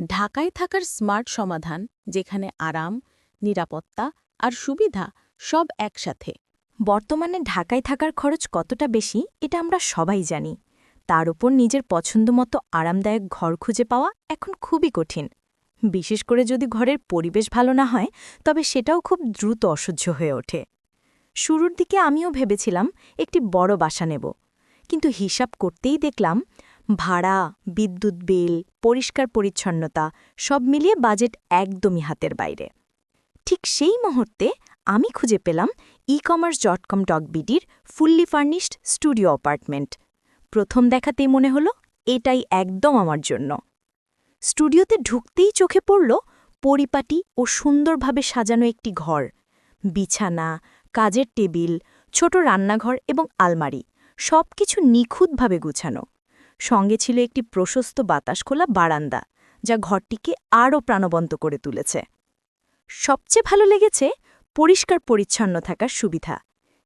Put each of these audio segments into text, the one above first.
ঢাকায় থাকার স্মার্ট সমাধান, যেখানে আরাম, নিরাপত্তা আর সুবিধা সব একসাথে। বর্তমানে ঢাকায় থাকার খরচ কতটা বেশি এটা আমরা সবাই জানি। তার উপর নিজের পছন্দমতো আরামদায়ক ঘর খুঁজে পাওয়া এখন খুবই কঠিন। বিশেষ করে যদি ঘরের পরিবেশ ভালো না হয়, তবে সেটাও খুব দ্রুত অসহ্য হয়ে ওঠে। শুরুর দিকে আমিও ভেবেছিলাম একটি বড় বাসা নেব, কিন্তু হিসাব করতেই দেখলাম ভাড়া, বিদ্যুৎ বিল, পরিষ্কার পরিচ্ছন্নতা সব মিলিয়ে বাজেট একদমই হাতের বাইরে। ঠিক সেই মুহূর্তে আমি খুঁজে পেলাম ecommerce.com.bdর ফুললি ফার্নিশড স্টুডিও অ্যাপার্টমেন্ট। প্রথম দেখাতেই মনে হলো এটাই একদম আমার জন্য। স্টুডিওতে ঢুকতেই চোখে পড়ল পরিপাটি ও সুন্দরভাবে সাজানো একটি ঘর। বিছানা, কাজের টেবিল, ছোট রান্নাঘর এবং আলমারি সবকিছু নিখুঁতভাবে গুছানো। সঙ্গে ছিল একটি প্রশস্ত বাতাসখোলা বারান্দা, যা ঘরটিকে আরও প্রাণবন্ত করে তুলেছে। সবচেয়ে ভালো লেগেছে পরিষ্কার পরিচ্ছন্ন থাকার সুবিধা।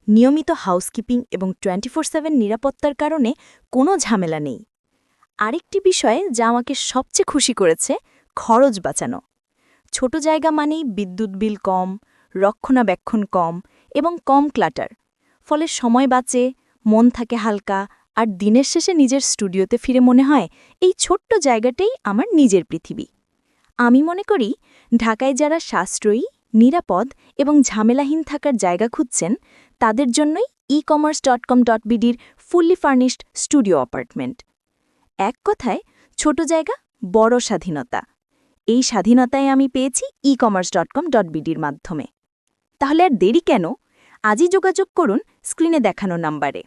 নিয়মিত হাউসকিপিং এবং 24/7 নিরাপত্তার কারণে কোনো ঝামেলা নেই। আরেকটি বিষয় যা আমাকে সবচেয়ে খুশি করেছে, খরচ বাঁচানো। ছোট জায়গা মানেই বিদ্যুৎ বিল কম, রক্ষণাবেক্ষণ কম এবং কম ক্লাটার। ফলে সময় বাঁচে, মন থাকে হালকা, আর দিনের শেষে নিজের স্টুডিওতে ফিরে মনে হয় এই ছোট্ট জায়গাটাই আমার নিজের পৃথিবী। আমি মনে করি ঢাকায় যারা সাশ্রয়ী, নিরাপদ এবং ঝামেলাহীন থাকার জায়গা খুঁজছেন, তাদের জন্যই ecommerce.com.bdর ফুললি ফার্নিশড স্টুডিও অ্যাপার্টমেন্ট। এক কথায়, ছোট জায়গা, বড় স্বাধীনতা। এই স্বাধীনতায় আমি পেয়েছি ecommerce.com.bdর মাধ্যমে। তাহলে আর দেরি কেন? আজই যোগাযোগ করুন স্ক্রিনে দেখানো নাম্বারে।